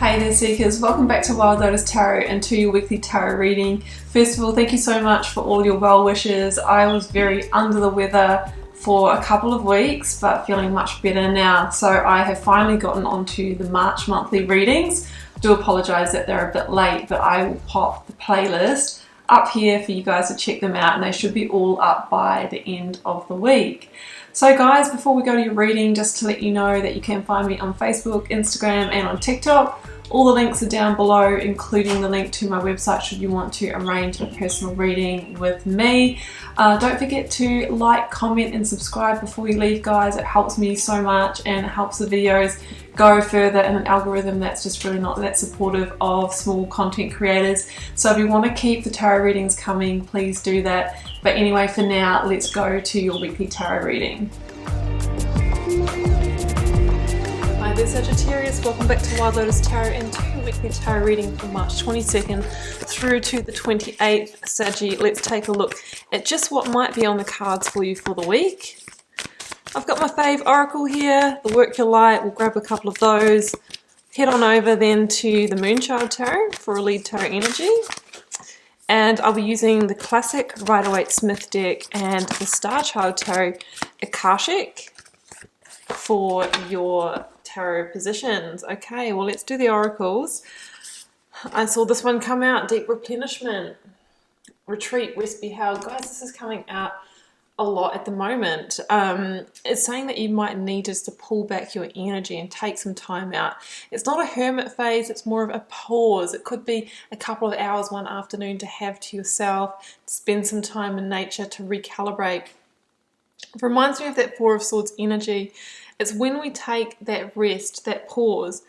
Hey there Seekers, welcome back to Wild Lotus Tarot and to your weekly tarot reading. First of all, thank you so much for all your well wishes. I was very under the weather for a couple of weeks but feeling much better now. So I have finally gotten onto the March monthly readings. I do apologise that they're a bit late, but I will pop the playlist up here for you guys to check them out, and they should be all up by the end of the week. So guys, before we go to your reading, just to let you know that you can find me on Facebook, Instagram and on TikTok. All the links are down below, including the link to my website should you want to arrange a personal reading with me. Don't forget to like, comment and subscribe before you leave, guys. It helps me so much and it helps the videos go further in an algorithm that's just really not that supportive of small content creators. So if you want to keep the tarot readings coming, please do that. But anyway, for now, let's go to your weekly tarot reading. Hi there Sagittarius, welcome back to Wild Lotus Tarot and to your weekly tarot reading from March 22nd through to the 28th. Sagi, let's take a look at just what might be on the cards for you for the week. I've got my fave oracle here, the Work Your Light. We'll grab a couple of those. Head on over then to the Moonchild Tarot for a lead tarot energy. And I'll be using the classic Rider-Waite-Smith deck and the Star Child Tarot Akashic for your tarot positions. Okay, well let's do the oracles. I saw this one come out, Deep Replenishment, Retreat, Rest, Be Held. Guys, this is coming out a lot at the moment. It's saying that you might need just to pull back your energy and take some time out. It's not a hermit phase, it's more of a pause. It could be a couple of hours one afternoon to have to yourself, to spend some time in nature to recalibrate. It reminds me of that Four of Swords energy. It's when we take that rest, that pause,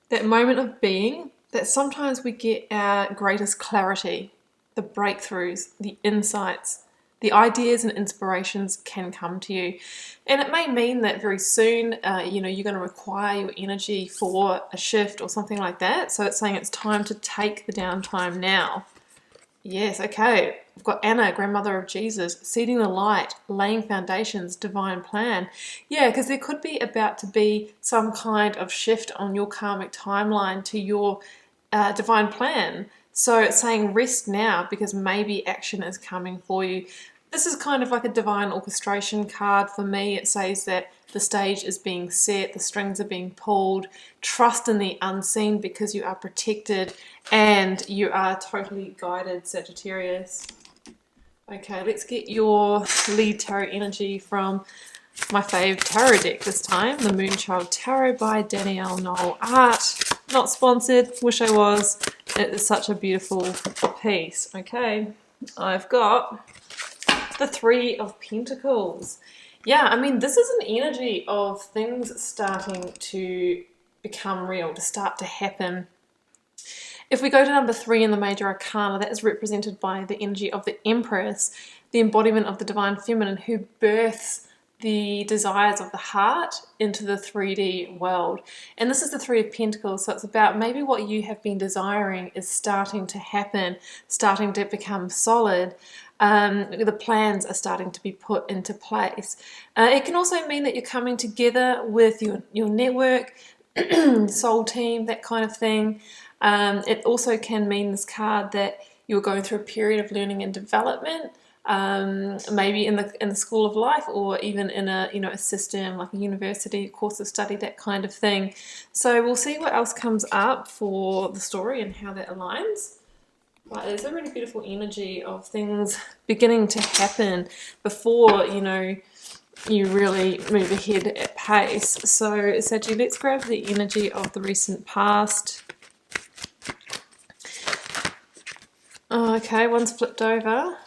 that moment of being, that sometimes we get our greatest clarity, the breakthroughs, the insights, the ideas and inspirations can come to you. And it may mean that very soon, you're going to require your energy for a shift or something like that. So it's saying it's time to take the downtime now. Yes, okay. We've got Anna, grandmother of Jesus, seeding the light, laying foundations, divine plan. Yeah, because there could be about to be some kind of shift on your karmic timeline to your divine plan. So it's saying rest now because maybe action is coming for you. This is kind of like a divine orchestration card for me. It says that the stage is being set, the strings are being pulled. Trust in the unseen because you are protected and you are totally guided, Sagittarius. Okay, let's get your lead tarot energy from my fave tarot deck this time, the Moonchild Tarot by Danielle Noel Art. Not sponsored, wish I was. It is such a beautiful piece. Okay, I've got the Three of Pentacles. Yeah, I mean, this is an energy of things starting to become real, to start to happen. If we go to number 3 in the Major Arcana, that is represented by the energy of the Empress, the embodiment of the Divine Feminine who births the desires of the heart into the 3D world. And this is the Three of Pentacles, so it's about maybe what you have been desiring is starting to happen, starting to become solid. The plans are starting to be put into place. It can also mean that you're coming together with your network, soul team, that kind of thing. It also can mean, this card, that you're going through a period of learning and development, maybe in the school of life, or even in a system like a university, a course of study, that kind of thing. So we'll see what else comes up for the story and how that aligns. But there's a really beautiful energy of things beginning to happen before you really move ahead at pace. So Sagi, let's grab the energy of the recent past. Okay, one's flipped over.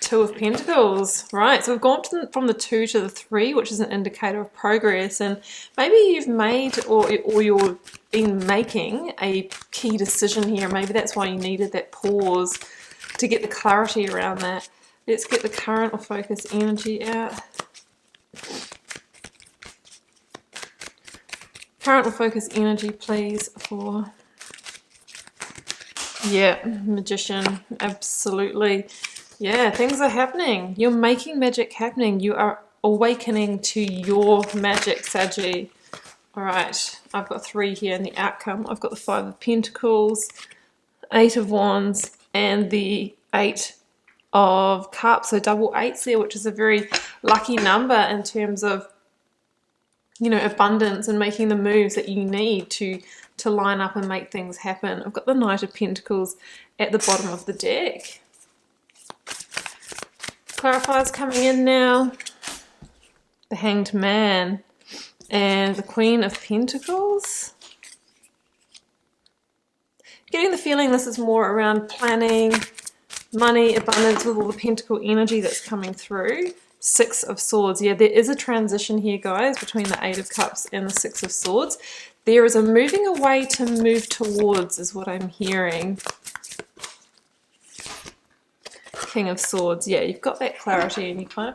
Two of Pentacles. Right, so we've gone from the 2 to the 3, which is an indicator of progress, and maybe you've made or you're been making a key decision here. Maybe that's why you needed that pause to get the clarity around that. Let's get the current or focus energy out. Current or focus energy, please, for... Yeah, Magician, absolutely. Yeah, things are happening. You're making magic happening. You are awakening to your magic, Sagi. All right, I've got 3 here in the outcome. I've got the 5 of Pentacles, 8 of Wands, and the 8 of Cups. So double 8s there, which is a very lucky number in terms of, you know, abundance and making the moves that you need to line up and make things happen. I've got the Knight of Pentacles at the bottom of the deck. Clarifiers coming in now. The Hanged Man and the Queen of Pentacles. Getting the feeling this is more around planning, money, abundance with all the pentacle energy that's coming through. 6 of Swords. Yeah, there is a transition here, guys, between the 8 of Cups and the 6 of Swords. There is a moving away to move towards, is what I'm hearing. King of Swords. Yeah, you've got that clarity and you kind of...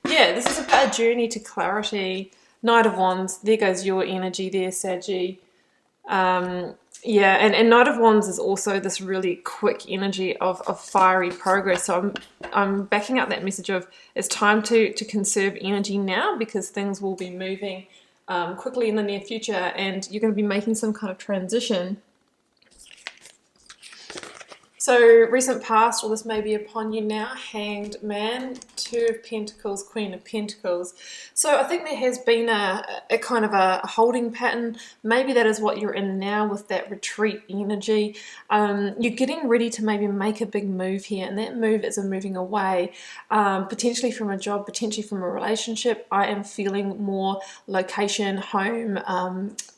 Yeah, this is about a journey to clarity. Knight of Wands. There goes your energy there, Sagi. Yeah, and Knight of Wands is also this really quick energy of fiery progress. So I'm backing up that message of it's time to conserve energy now, because things will be moving quickly in the near future and you're going to be making some kind of transition. So recent past, or this may be upon you now. Hanged Man, 2 of Pentacles, Queen of Pentacles. So I think there has been a kind of a holding pattern. Maybe that is what you're in now with that retreat energy. You're getting ready to maybe make a big move here, and that move is a moving away, potentially from a job, potentially from a relationship. I am feeling more location, home,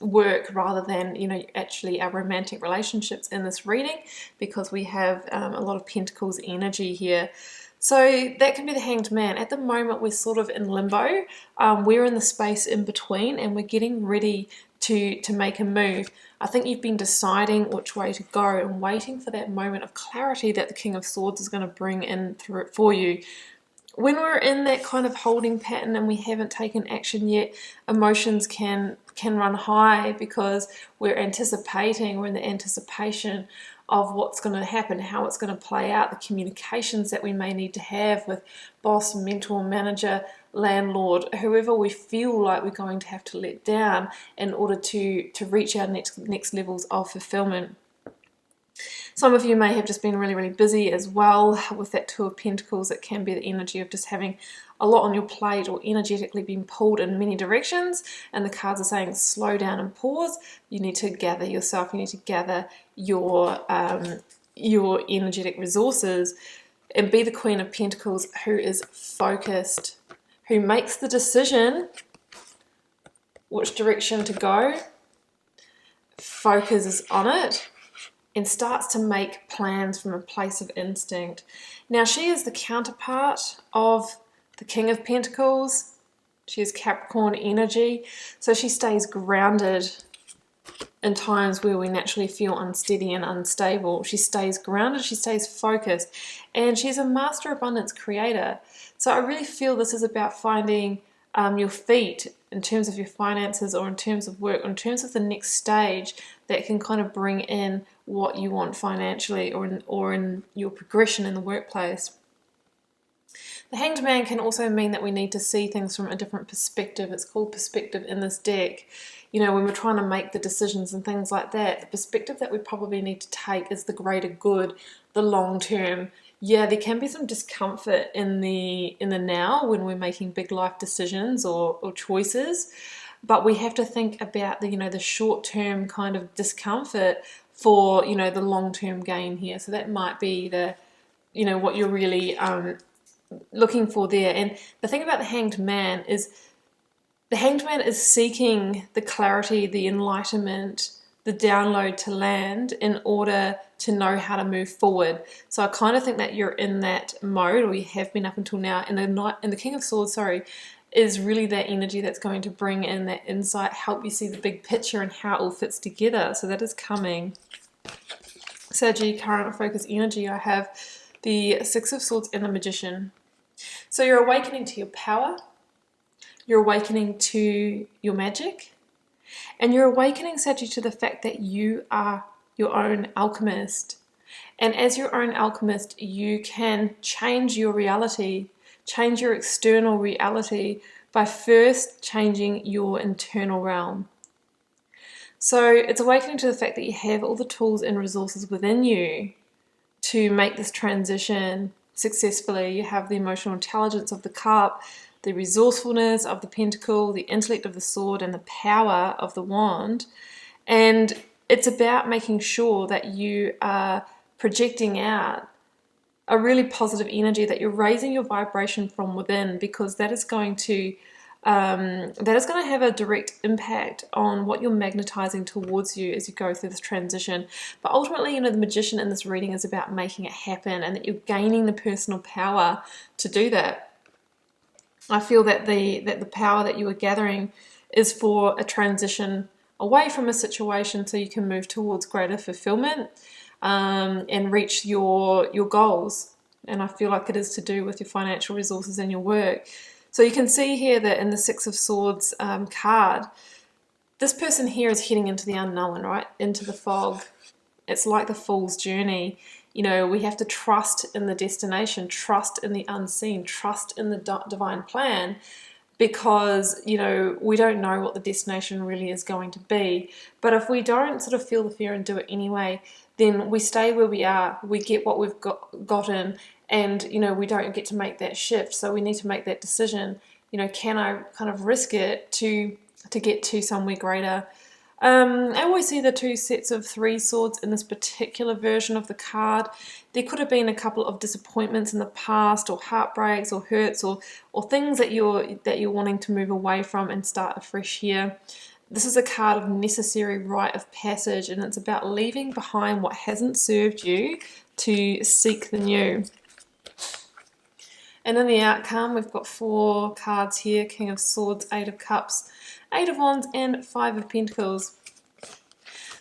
work, rather than, you know, actually our romantic relationships in this reading, because we have a lot of Pentacles energy here. So that can be the Hanged Man. At the moment, we're sort of in limbo. We're in the space in between, and we're getting ready to make a move. I think you've been deciding which way to go and waiting for that moment of clarity that the King of Swords is going to bring in through it for you. When we're in that kind of holding pattern and we haven't taken action yet, emotions can run high because we're anticipating, we're in the anticipation of what's going to happen, how it's going to play out, the communications that we may need to have with boss, mentor, manager, landlord, whoever we feel like we're going to have to let down in order to reach our next levels of fulfillment. Some of you may have just been really, really busy as well with that 2 of Pentacles. It can be the energy of just having a lot on your plate, or energetically being pulled in many directions, and the cards are saying slow down and pause. You need to gather yourself, you need to gather your energetic resources and be the Queen of Pentacles, who is focused, who makes the decision which direction to go, focuses on it, and starts to make plans from a place of instinct. Now, she is the counterpart of the King of Pentacles. She is Capricorn energy, so she stays grounded in times where we naturally feel unsteady and unstable. She stays grounded, she stays focused, and she's a master abundance creator. So I really feel this is about finding your feet in terms of your finances, or in terms of work, or in terms of the next stage that can kind of bring in what you want financially, or in your progression in the workplace. The Hanged Man can also mean that we need to see things from a different perspective. It's called perspective in this deck. You know, when we're trying to make the decisions and things like that, the perspective that we probably need to take is the greater good, the long term. Yeah, there can be some discomfort in the now when we're making big life decisions or choices, but we have to think about the, you know, the short term kind of discomfort for, you know, the long term gain here. So that might be the, you know, what you're really looking for there. And the thing about the Hanged Man is seeking the clarity, the enlightenment, the download to land in order to know how to move forward. So I kind of think that you're in that mode, or you have been up until now. And the King of Swords, is really that energy that's going to bring in that insight, help you see the big picture and how it all fits together. So that is coming. Sagi, current focus energy, I have the 6 of Swords and the Magician. So you're awakening to your power, you're awakening to your magic, and you're awakening, Sagi, to the fact that you are your own alchemist. And as your own alchemist, you can change your reality, change your external reality by first changing your internal realm. So it's awakening to the fact that you have all the tools and resources within you to make this transition successfully. You have the emotional intelligence of the cup, the resourcefulness of the pentacle, the intellect of the sword, and the power of the wand. And it's about making sure that you are projecting out a really positive energy, that you're raising your vibration from within, because that is going to have a direct impact on what you're magnetizing towards you as you go through this transition. But ultimately, you know, the magician in this reading is about making it happen, and that you're gaining the personal power to do that. I feel that the power that you are gathering is for a transition away from a situation so you can move towards greater fulfillment and reach your goals. And I feel like it is to do with your financial resources and your work. So you can see here that in the Six of Swords card, this person here is heading into the unknown, right? Into the fog. It's like the fool's journey. You know, we have to trust in the destination, trust in the unseen, trust in the divine plan, because, you know, we don't know what the destination really is going to be. But if we don't sort of feel the fear and do it anyway, then we stay where we are, we get what we've gotten, and, you know, we don't get to make that shift. So we need to make that decision. You know, can I kind of risk it to get to somewhere greater? I always see the two sets of three swords in this particular version of the card. There could have been a couple of disappointments in the past, or heartbreaks, or hurts, or things that you're wanting to move away from and start afresh here. This is a card of necessary rite of passage, and it's about leaving behind what hasn't served you to seek the new. And in the outcome, we've got 4 cards here: King of Swords, 8 of Cups, 8 of Wands, and 5 of Pentacles.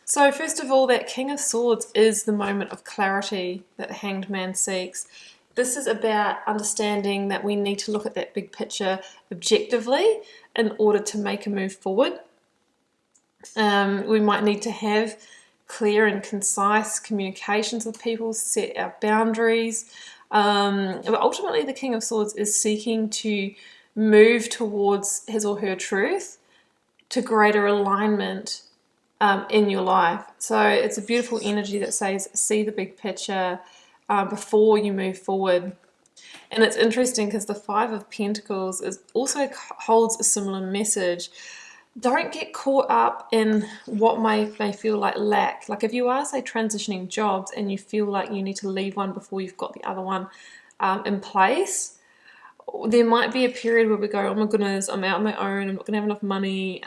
So first of all, that King of Swords is the moment of clarity that the Hanged Man seeks. This is about understanding that we need to look at that big picture objectively in order to make a move forward. We might need to have clear and concise communications with people, set our boundaries. But ultimately, the King of Swords is seeking to move towards his or her truth, to greater alignment in your life. So it's a beautiful energy that says, see the big picture before you move forward. And it's interesting because the 5 of Pentacles also holds a similar message. Don't get caught up in what may feel like lack. Like if you are, say, transitioning jobs and you feel like you need to leave one before you've got the other one in place, there might be a period where we go, oh my goodness, I'm out on my own, I'm not going to have enough money.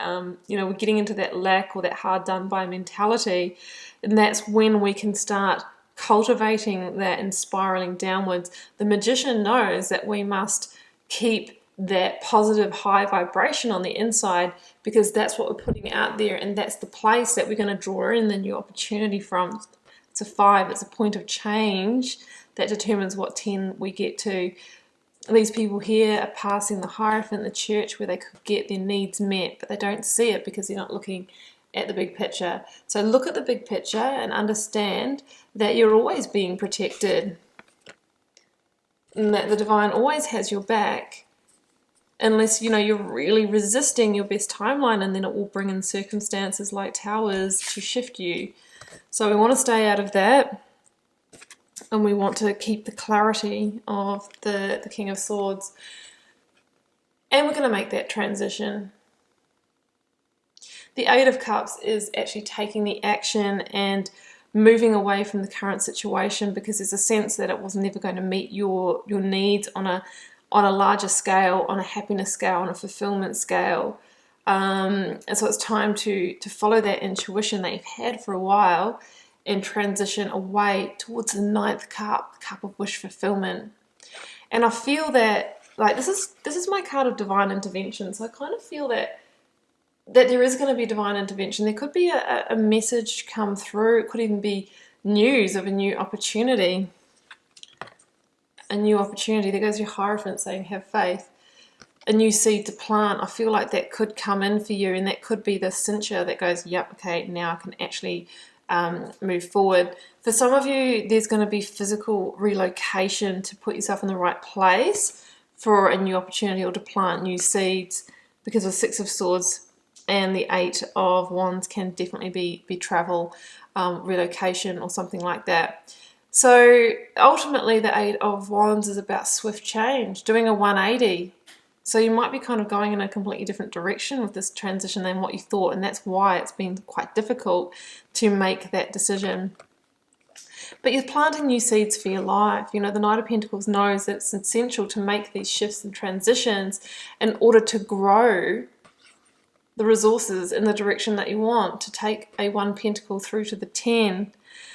You know, we're getting into that lack or that hard done by mentality. And that's when we can start cultivating that and spiraling downwards. The magician knows that we must keep that positive high vibration on the inside, because that's what we're putting out there, and that's the place that we're going to draw in the new opportunity from. It's a 5, it's a point of change that determines what 10 we get to. These people here are passing the Hierophant, the church, where they could get their needs met, but they don't see it because they're not looking at the big picture. So look at the big picture and understand that you're always being protected, and that the divine always has your back, unless, you know, you're really resisting your best timeline, and then it will bring in circumstances like Towers to shift you. So we want to stay out of that, and we want to keep the clarity of the King of Swords, and we're going to make that transition. The 8 of Cups is actually taking the action and moving away from the current situation, because there's a sense that it was never going to meet your needs on a larger scale, on a happiness scale, on a fulfillment scale. And so it's time to follow that intuition that you've had for a while and transition away towards the 9th cup, the cup of wish fulfillment. And I feel that, like, this is my card of divine intervention. So I kind of feel that there is going to be divine intervention. There could be a message come through. It could even be news of a new opportunity. A new opportunity. There goes your Hierophant saying, have faith. A new seed to plant. I feel like that could come in for you, and that could be the cincher that goes, yep, okay, now I can actually move forward. For some of you, there's going to be physical relocation to put yourself in the right place for a new opportunity, or to plant new seeds, because of 6 of Swords And the Eight of Wands can definitely be travel, relocation, or something like that. So ultimately the Eight of Wands is about swift change, doing a 180. So you might be kind of going in a completely different direction with this transition than what you thought, and that's why it's been quite difficult to make that decision. But you're planting new seeds for your life. You know, the Knight of Pentacles knows that it's essential to make these shifts and transitions in order to grow the resources in the direction that you want, to take a 1 Pentacle through to the 10.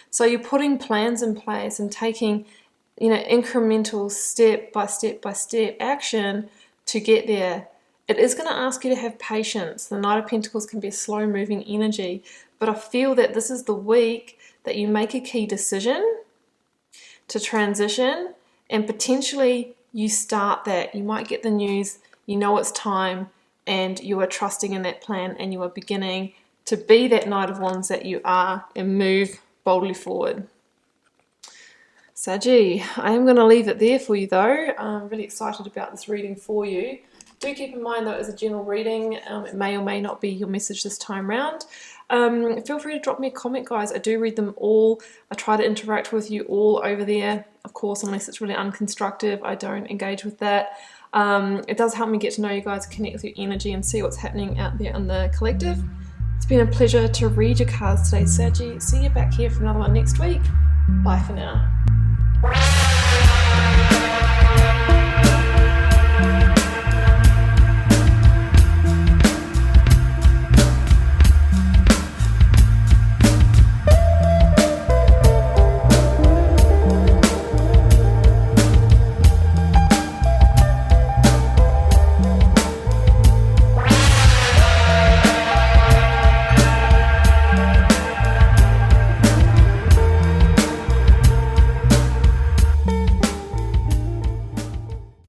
So you're putting plans in place and taking, you know, incremental step by step by step action to get there. It is going to ask you to have patience. The Knight of Pentacles can be a slow moving energy, but I feel that this is the week that you make a key decision to transition, and potentially you start that. You might get the news, you know it's time, and you are trusting in that plan, and you are beginning to be that Knight of Wands that you are and move boldly forward. Sagi, I am going to leave it there for you though. I'm really excited about this reading for you. Do keep in mind though, it is a general reading. It may or may not be your message this time round. Feel free to drop me a comment, guys. I do read them all. I try to interact with you all over there. Of course, unless it's really unconstructive, I don't engage with that. It does help me get to know you guys, connect with your energy, and see what's happening out there in the collective. It's been a pleasure to read your cards today, Sagi. See you back here for another one next week. Bye for now.